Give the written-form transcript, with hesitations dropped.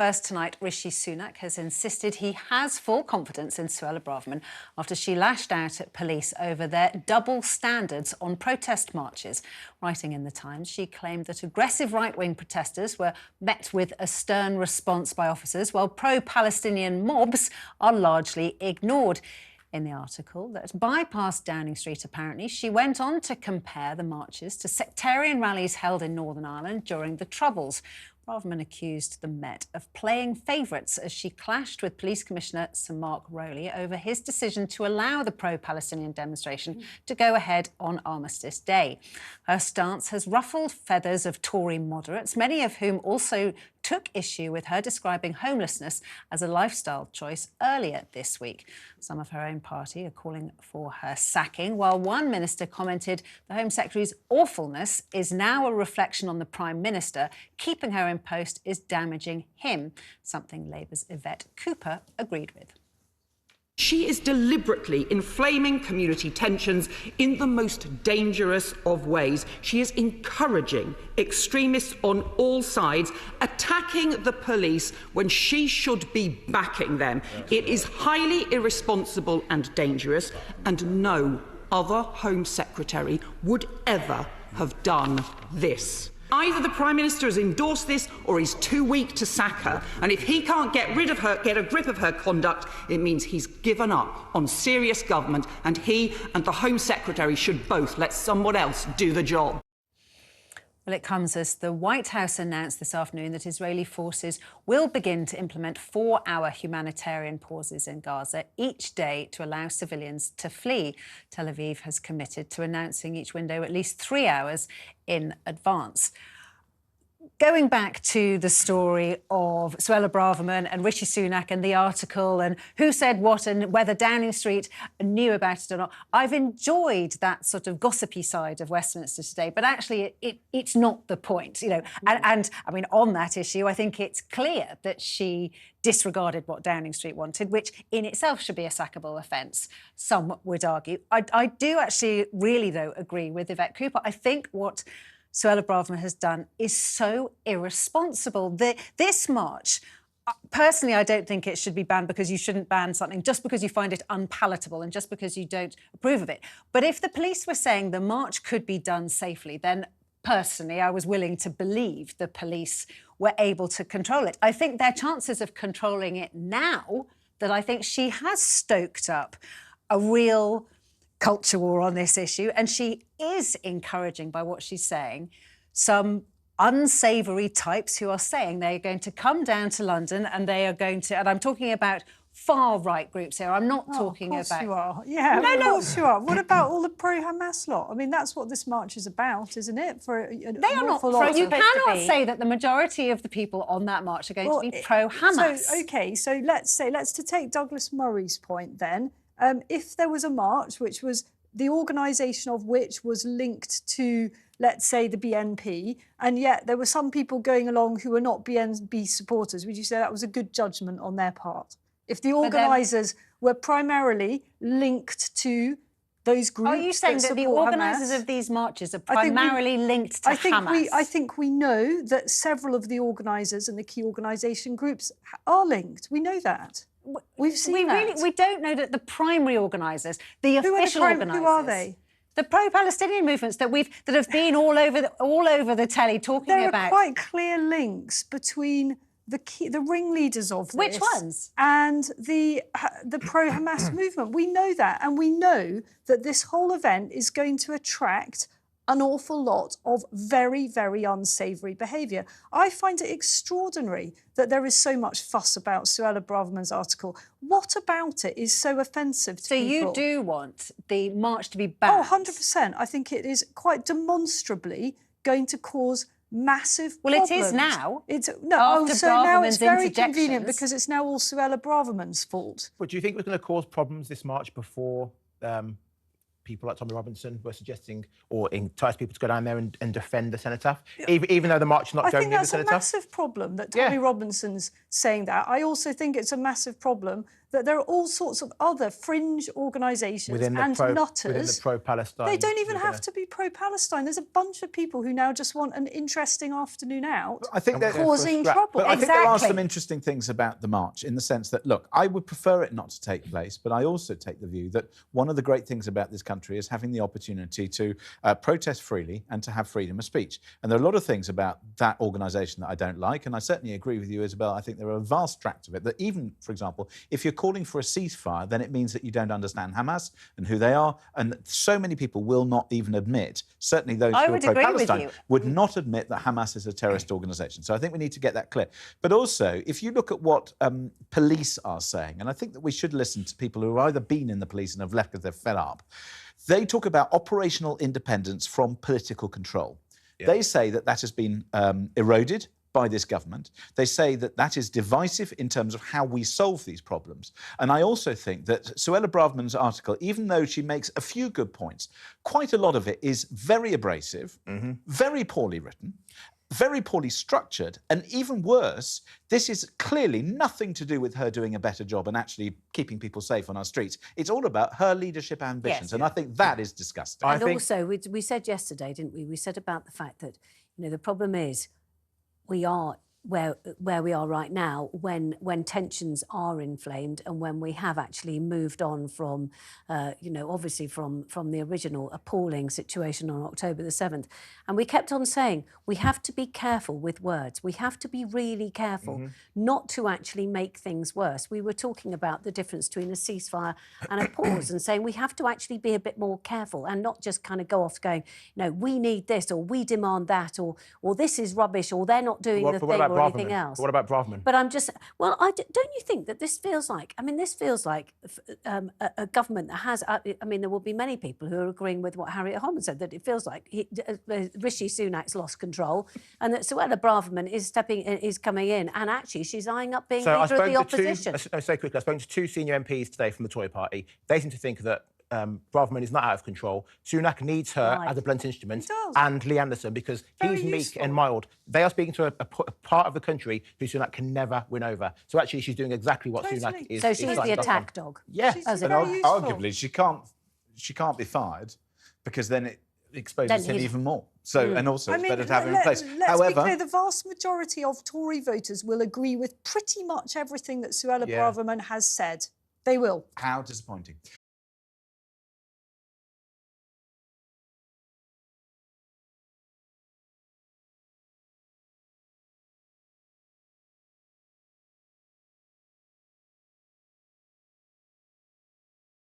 First tonight, Rishi Sunak has insisted he has full confidence in Suella Braverman after she lashed out at police over their double standards on protest marches. Writing in The Times, she claimed that aggressive right-wing protesters were met with a stern response by officers, while pro-Palestinian mobs are largely ignored. In the article that bypassed Downing Street, apparently, she went on to compare the marches to sectarian rallies held in Northern Ireland during the Troubles. Braverman accused the Met of playing favourites as she clashed with Police Commissioner Sir Mark Rowley over his decision to allow the pro-Palestinian demonstration to go ahead on Armistice Day. Her stance has ruffled feathers of Tory moderates, many of whom also took issue with her describing homelessness as a lifestyle choice earlier this week. Some of her own party are calling for her sacking, while one minister commented the Home Secretary's awfulness is now a reflection on the Prime Minister. Keeping her in post is damaging him, something Labour's Yvette Cooper agreed with. She is deliberately inflaming community tensions in the most dangerous of ways. She is encouraging extremists on all sides, attacking the police when she should be backing them. It is highly irresponsible and dangerous, and no other Home Secretary would ever have done this. Either the Prime Minister has endorsed this or he's too weak to sack her. And if he can't get rid of her, get a grip of her conduct, it means he's given up on serious government, and he and the Home Secretary should both let someone else do the job. Well, it comes as the White House announced this afternoon that Israeli forces will begin to implement 4-hour humanitarian pauses in Gaza each day to allow civilians to flee. Tel Aviv has committed to announcing each window at least 3 hours in advance. Going back to the story of Suella Braverman and Rishi Sunak and the article and who said what and whether Downing Street knew about it or not, I've enjoyed that sort of gossipy side of Westminster today, but actually it's not the point, you know. And I mean, on that issue, I think it's clear that she disregarded what Downing Street wanted, which in itself should be a sackable offence, some would argue. I do actually really, though, agree with Yvette Cooper. I think what Suella Braverman has done is so irresponsible. This march, personally, I don't think it should be banned, because you shouldn't ban something just because you find it unpalatable and just because you don't approve of it. But if the police were saying the march could be done safely, then personally, I was willing to believe the police were able to control it. I think their chances of controlling it now, that I think she has stoked up a real culture war on this issue, and she is encouraging, by what she's saying, some unsavoury types who are saying they're going to come down to London and they are going to, and I'm talking about far-right groups here. I'm not talking about... Of course you are. Yeah, of course you are. What about all the pro-Hamas lot? I mean, that's what this march is about, isn't it? They are not pro... You cannot say that the majority of the people on that march are going to be pro-Hamas. So, OK, so let's to take Douglas Murray's point then, if there was a march which was the organisation of which was linked to, let's say, the BNP, and yet there were some people going along who were not BNP supporters, would you say that was a good judgment on their part? If the organisers were primarily linked to those groups... Are you saying that the organisers of these marches are primarily linked to Hamas? I think we know that several of the organisers and the key organisation groups are linked. We know that. We've seen that. We don't know that the primary organisers, the official organisers... Who are they? The pro-Palestinian movements that have been all over the telly talking about... There are quite clear links between the ringleaders of this... Which ones? ...and the pro-Hamas movement. We know that, and we know that this whole event is going to attract an awful lot of very, very unsavoury behaviour. I find it extraordinary that there is so much fuss about Suella Braverman's article. What about it is so offensive to people? So you do want the march to be banned? Oh, 100%. I think it is quite demonstrably going to cause massive problems. Well, it is now. So now it's very convenient because it's now all Suella Braverman's fault. But do you think we're going to cause problems this march before people like Tommy Robinson were suggesting, or entice people to go down there and defend the cenotaph, even though the march is not going near the cenotaph? I think that's a massive problem that Tommy Robinson's saying that. I also think it's a massive problem that there are all sorts of other fringe organisations and nutters. Within the pro-Palestine. They don't even have to be pro-Palestine. There's a bunch of people who now just want an interesting afternoon out, I think they're causing trouble. But I think there are some interesting things about the march in the sense that, look, I would prefer it not to take place, but I also take the view that one of the great things about this country is having the opportunity to protest freely and to have freedom of speech. And there are a lot of things about that organisation that I don't like, and I certainly agree with you, Isabel. I think there are a vast tract of it that even, for example, if you're calling for a ceasefire, then it means that you don't understand Hamas and who they are, and so many people will not even admit, certainly those who are pro-Palestine, would not admit that Hamas is a terrorist organisation. So I think we need to get that clear. But also, if you look at what police are saying, and I think that we should listen to people who have either been in the police and have left because they're fed up, they talk about operational independence from political control. Yeah. They say that that has been eroded by this government. They say that that is divisive in terms of how we solve these problems. And I also think that Suella Braverman's article, even though she makes a few good points, quite a lot of it is very abrasive, very poorly written, very poorly structured, and even worse, this is clearly nothing to do with her doing a better job and actually keeping people safe on our streets. It's all about her leadership ambitions, and I think that is disgusting. And also, we said yesterday, didn't we? We said about the fact that, you know, the problem is we are where we are right now when tensions are inflamed and when we have actually moved on from, you know, obviously from the original appalling situation on October the 7th. And we kept on saying we have to be careful with words. We have to be really careful not to actually make things worse. We were talking about the difference between a ceasefire and a pause and saying we have to actually be a bit more careful and not just kind of go off going, you know, we need this or we demand that or this is rubbish or they're not doing the thing or anything else. What about Braverman? But I'm just, well, don't you think that this feels like, I mean, this feels like a government that has, I mean, there will be many people who are agreeing with what Harriet Holman said, that it feels like Rishi Sunak's lost control and that Suella Braverman is coming in and actually she's eyeing up being leader of the opposition. I'll say quickly, I spoke to two senior MPs today from the Tory party. They seem to think that Braverman is not out of control. Sunak needs her as a blunt instrument, and Lee Anderson, because he's meek and mild. They are speaking to a part of the country who Sunak can never win over. So actually, she's doing exactly what Sunak is. So she's the attack dog. Yeah, but arguably she can't be fired because then it exposes him even more. So and also it's better to have him in place. However, be clear, the vast majority of Tory voters will agree with pretty much everything that Suella Braverman has said. They will. How disappointing.